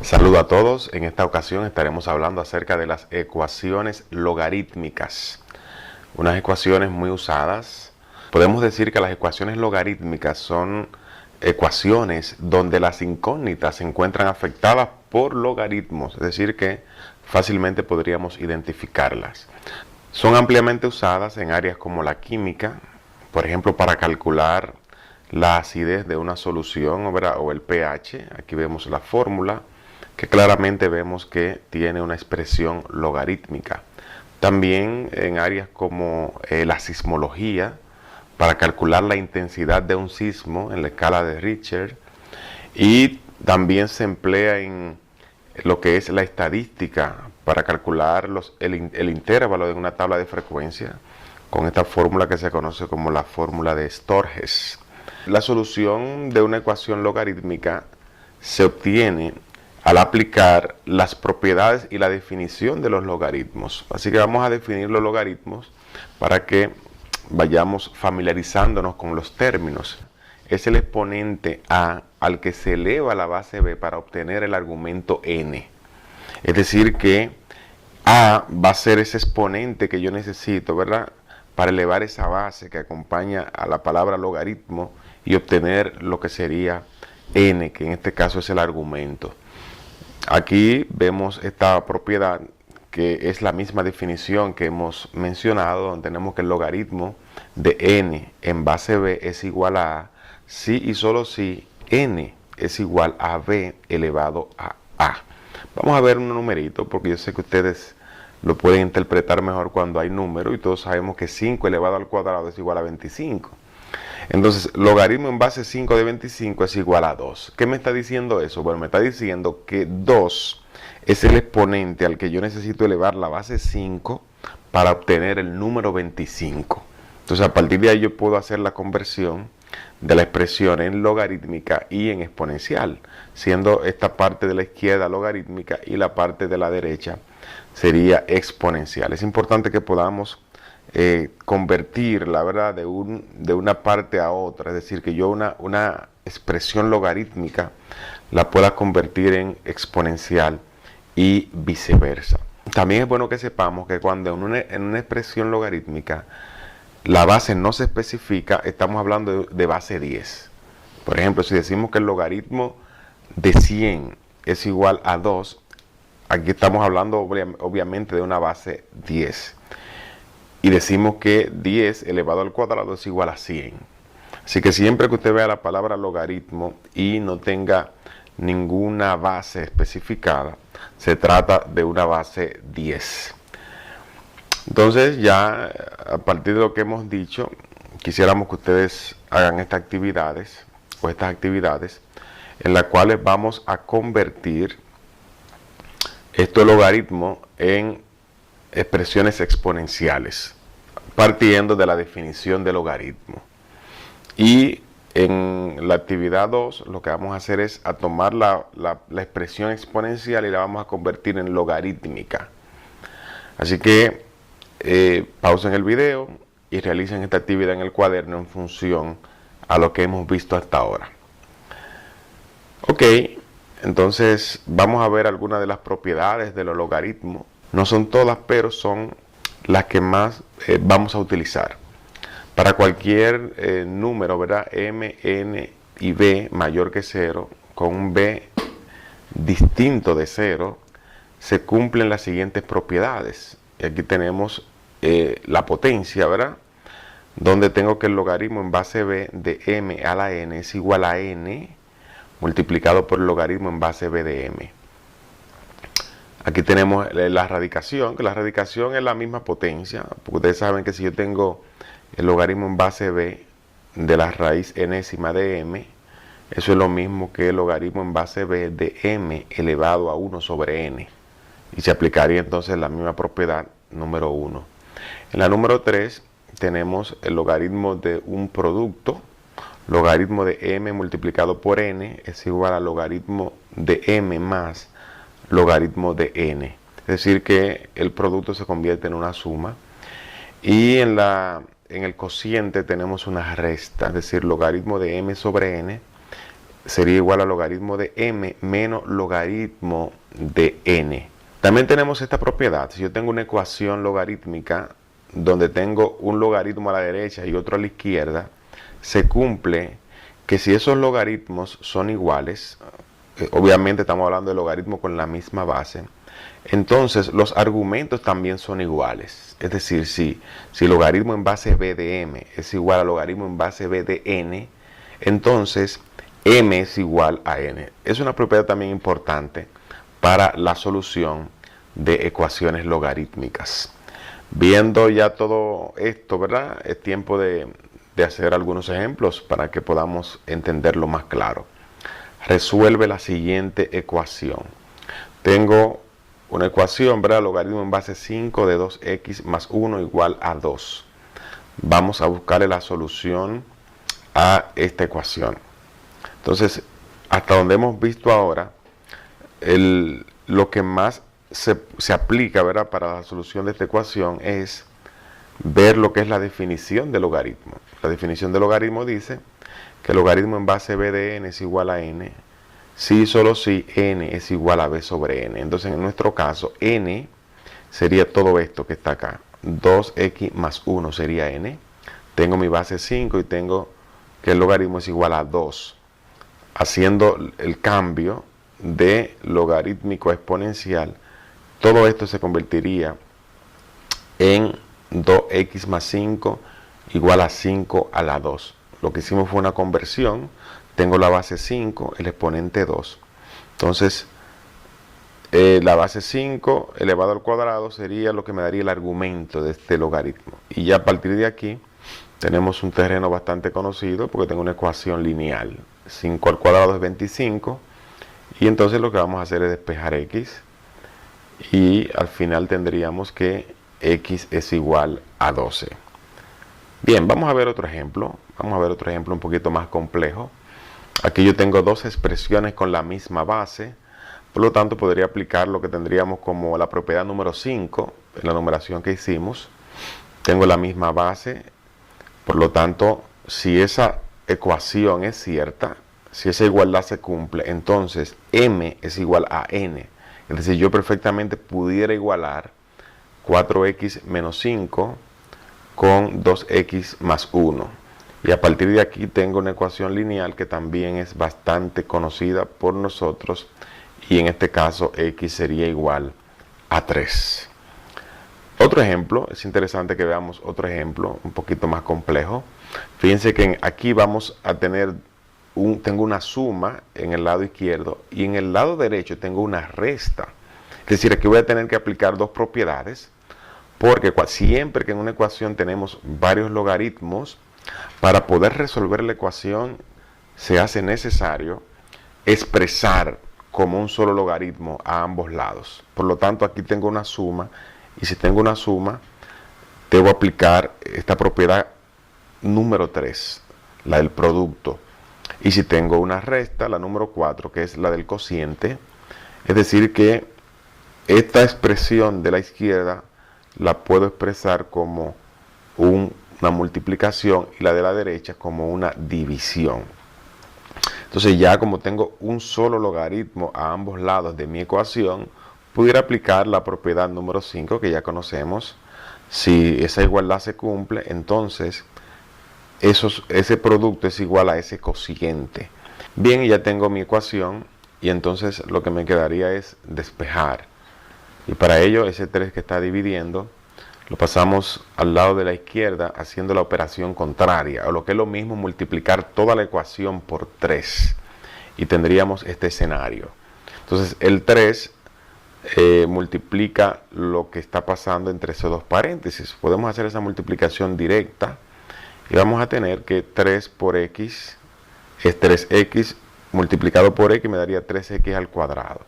Saludo a todos. En esta ocasión estaremos hablando acerca de las ecuaciones logarítmicas. Unas ecuaciones muy usadas. Podemos decir que las ecuaciones logarítmicas son ecuaciones donde las incógnitas se encuentran afectadas por logaritmos, es decir que fácilmente podríamos identificarlas. Son ampliamente usadas en áreas como la química, por ejemplo para calcular la acidez de una solución o el pH. Aquí vemos la fórmula que claramente vemos que tiene una expresión logarítmica. También en áreas como la sismología, para calcular la intensidad de un sismo en la escala de Richter, y también se emplea en lo que es la estadística para calcular el intervalo de una tabla de frecuencia con esta fórmula que se conoce como la fórmula de Storges. La solución de una ecuación logarítmica se obtiene al aplicar las propiedades y la definición de los logaritmos. Así que vamos a definir los logaritmos para que vayamos familiarizándonos con los términos. Es el exponente a al que se eleva la base b para obtener el argumento n. Es decir que a va a ser ese exponente que yo necesito, ¿verdad?, para elevar esa base que acompaña a la palabra logaritmo y obtener lo que sería n, que en este caso es el argumento. Aquí vemos esta propiedad que es la misma definición que hemos mencionado, donde tenemos que el logaritmo de n en base b es igual a si y solo si n es igual a b elevado a a. Vamos a ver un numerito porque yo sé que ustedes lo pueden interpretar mejor cuando hay número y todos sabemos que 5 elevado al cuadrado es igual a 25. Entonces, logaritmo en base 5 de 25 es igual a 2. ¿Qué me está diciendo eso? Bueno, me está diciendo que 2 es el exponente al que yo necesito elevar la base 5 para obtener el número 25. Entonces, a partir de ahí yo puedo hacer la conversión de la expresión en logarítmica y en exponencial, siendo esta parte de la izquierda logarítmica y la parte de la derecha sería exponencial. Es importante que podamos convertir, la verdad, de una parte a otra, es decir, que yo una expresión logarítmica la pueda convertir en exponencial y viceversa. También es bueno que sepamos que cuando en una expresión logarítmica la base no se especifica, estamos hablando de base 10. Por ejemplo, si decimos que el logaritmo de 100 es igual a 2, aquí estamos hablando obviamente de una base 10. Y decimos que 10 elevado al cuadrado es igual a 100. Así que siempre que usted vea la palabra logaritmo y no tenga ninguna base especificada, se trata de una base 10. Entonces ya a partir de lo que hemos dicho, quisiéramos que ustedes hagan estas actividades en las cuales vamos a convertir estos logaritmos en expresiones exponenciales, partiendo de la definición de logaritmo. Y en la actividad 2 lo que vamos a hacer es a tomar la expresión exponencial y la vamos a convertir en logarítmica. Así que pausen el video y realicen esta actividad en el cuaderno en función a lo que hemos visto hasta ahora. Ok, entonces vamos a ver algunas de las propiedades de los logaritmos. No son todas, pero son las que más vamos a utilizar. Para cualquier número, ¿verdad?, m, n y b mayor que 0, con un b distinto de 0, se cumplen las siguientes propiedades. Y aquí tenemos la potencia, ¿verdad?, donde tengo que el logaritmo en base b de m a la n es igual a n multiplicado por el logaritmo en base b de m. Aquí tenemos la radicación, que la radicación es la misma potencia, porque ustedes saben que si yo tengo el logaritmo en base b de la raíz enésima de m, eso es lo mismo que el logaritmo en base b de m elevado a 1 sobre n. Y se aplicaría entonces la misma propiedad número 1. En la número 3 tenemos el logaritmo de un producto. Logaritmo de m multiplicado por n es igual al logaritmo de m más logaritmo de n. Es decir que el producto se convierte en una suma. Y en el cociente tenemos una resta, es decir, logaritmo de m sobre n sería igual al logaritmo de m menos logaritmo de n. También tenemos esta propiedad. Si yo tengo una ecuación logarítmica donde tengo un logaritmo a la derecha y otro a la izquierda, se cumple que si esos logaritmos son iguales, obviamente estamos hablando de logaritmos con la misma base, entonces los argumentos también son iguales. Es decir, si logaritmo en base b de m es igual a logaritmo en base b de n, entonces m es igual a n. Es una propiedad también importante para la solución de ecuaciones logarítmicas. Viendo ya todo esto, ¿verdad? Es tiempo de hacer algunos ejemplos para que podamos entenderlo más claro. Resuelve la siguiente ecuación. Tengo una ecuación, ¿verdad? Logaritmo en base 5 de 2x más 1 igual a 2. Vamos a buscarle la solución a esta ecuación. Entonces, hasta donde hemos visto ahora, lo que más se aplica, ¿verdad?, para la solución de esta ecuación es ver lo que es la definición de logaritmo. La definición de logaritmo dice que el logaritmo en base b de n es igual a n si y solo si n es igual a b sobre n. Entonces, en nuestro caso, n sería todo esto que está acá. 2x más 1 sería n. Tengo mi base 5 y tengo que el logaritmo es igual a 2. Haciendo el cambio de logarítmico a exponencial, todo esto se convertiría en 2x más 5 igual a 5 a la 2. Lo que hicimos fue una conversión. Tengo la base 5, el exponente 2. Entonces, la base 5 elevado al cuadrado sería lo que me daría el argumento de este logaritmo. Y ya a partir de aquí tenemos un terreno bastante conocido porque tengo una ecuación lineal. 5 al cuadrado es 25. Y entonces lo que vamos a hacer es despejar x. Y al final tendríamos que x es igual a 12. Bien, vamos a ver otro ejemplo. Vamos a ver otro ejemplo un poquito más complejo. Aquí yo tengo dos expresiones con la misma base. Por lo tanto, podría aplicar lo que tendríamos como la propiedad número 5 en la numeración que hicimos. Tengo la misma base. Por lo tanto, si esa ecuación es cierta, si esa igualdad se cumple, entonces m es igual a n. Es decir, yo perfectamente pudiera igualar 4x menos 5 con 2x más 1. Y a partir de aquí tengo una ecuación lineal que también es bastante conocida por nosotros. Y en este caso x sería igual a 3. Otro ejemplo, es interesante que veamos otro ejemplo un poquito más complejo. Fíjense que aquí vamos a tener tengo una suma en el lado izquierdo y en el lado derecho tengo una resta. Es decir, aquí voy a tener que aplicar dos propiedades, porque siempre que en una ecuación tenemos varios logaritmos, para poder resolver la ecuación se hace necesario expresar como un solo logaritmo a ambos lados. Por lo tanto, aquí tengo una suma, y si tengo una suma, debo aplicar esta propiedad número 3, la del producto. Y si tengo una resta, la número 4, que es la del cociente, es decir que esta expresión de la izquierda la puedo expresar como una multiplicación y la de la derecha como una división. Entonces ya como tengo un solo logaritmo a ambos lados de mi ecuación, pudiera aplicar la propiedad número 5 que ya conocemos. Si esa igualdad se cumple, entonces ese producto es igual a ese cociente. Bien, ya tengo mi ecuación y entonces lo que me quedaría es despejar. Y para ello ese 3 que está dividiendo lo pasamos al lado de la izquierda haciendo la operación contraria, o lo que es lo mismo, multiplicar toda la ecuación por 3. Y tendríamos este escenario. Entonces el 3 multiplica lo que está pasando entre esos dos paréntesis. Podemos hacer esa multiplicación directa y vamos a tener que 3 por x es 3x multiplicado por x me daría 3x al cuadrado.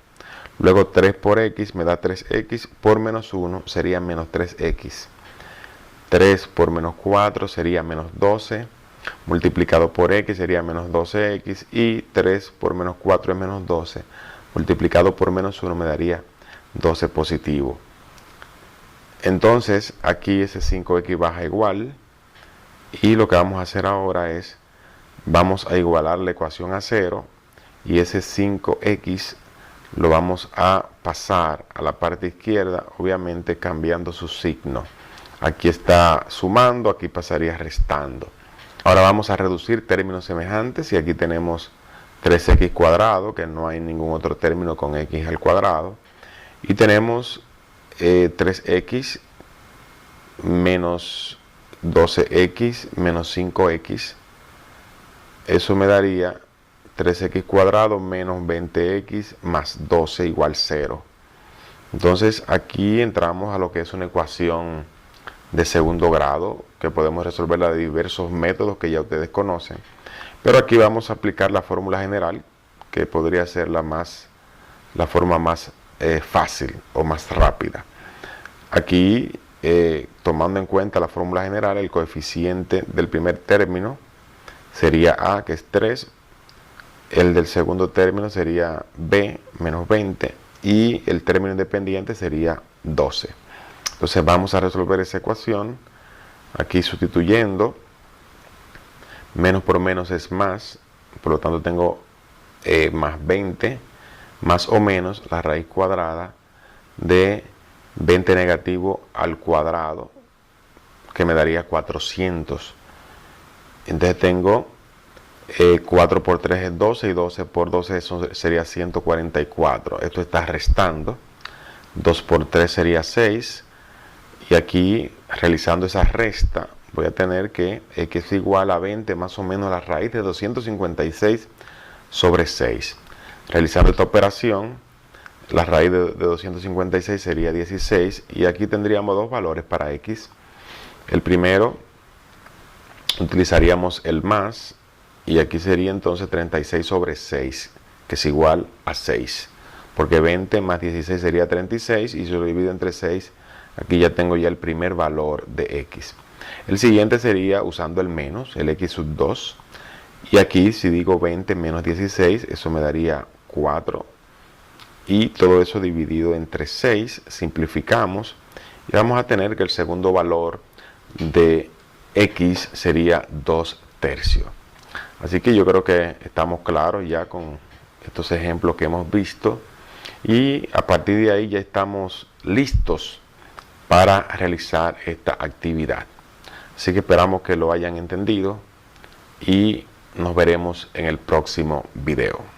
Luego 3 por x me da 3x por menos 1 sería menos 3x. 3 por menos 4 sería menos 12. Multiplicado por x sería menos 12x. Y 3 por menos 4 es menos 12. Multiplicado por menos 1 me daría 12 positivo. Entonces aquí ese 5x baja igual. Y lo que vamos a hacer ahora es, vamos a igualar la ecuación a 0. y ese 5x lo vamos a pasar a la parte izquierda, obviamente cambiando su signo. Aquí está sumando, aquí pasaría restando. Ahora vamos a reducir términos semejantes y aquí tenemos 3x cuadrado, que no hay ningún otro término con x al cuadrado. Y tenemos 3x menos 12x menos 5x. Eso me daría 3x cuadrado menos 20x más 12 igual 0. Entonces aquí entramos a lo que es una ecuación de segundo grado, que podemos resolverla de diversos métodos que ya ustedes conocen. Pero aquí vamos a aplicar la fórmula general, que podría ser la forma más fácil o más rápida. Aquí, tomando en cuenta la fórmula general, el coeficiente del primer término sería a, que es 3, el del segundo término sería b menos 20 y el término independiente sería 12. Entonces vamos a resolver esa ecuación, aquí sustituyendo, menos por menos es más, por lo tanto tengo más 20, más o menos la raíz cuadrada de 20 negativo al cuadrado, que me daría 400. Entonces tengo 4 por 3 es 12 y 12 por 12 eso sería 144. Esto está restando. 2 por 3 sería 6. Y aquí, realizando esa resta, voy a tener que x es igual a 20 más o menos la raíz de 256 sobre 6. Realizando esta operación, la raíz de 256 sería 16 y aquí tendríamos dos valores para x. El primero, utilizaríamos el más y aquí sería entonces 36 sobre 6, que es igual a 6. Porque 20 más 16 sería 36 y si lo divido entre 6, aquí ya tengo ya el primer valor de x. El siguiente sería usando el menos, el x sub 2. Y aquí si digo 20 menos 16, eso me daría 4. Y todo eso dividido entre 6, simplificamos. Y vamos a tener que el segundo valor de x sería 2 tercios. Así que yo creo que estamos claros ya con estos ejemplos que hemos visto. Y a partir de ahí ya estamos listos para realizar esta actividad. Así que esperamos que lo hayan entendido y nos veremos en el próximo video.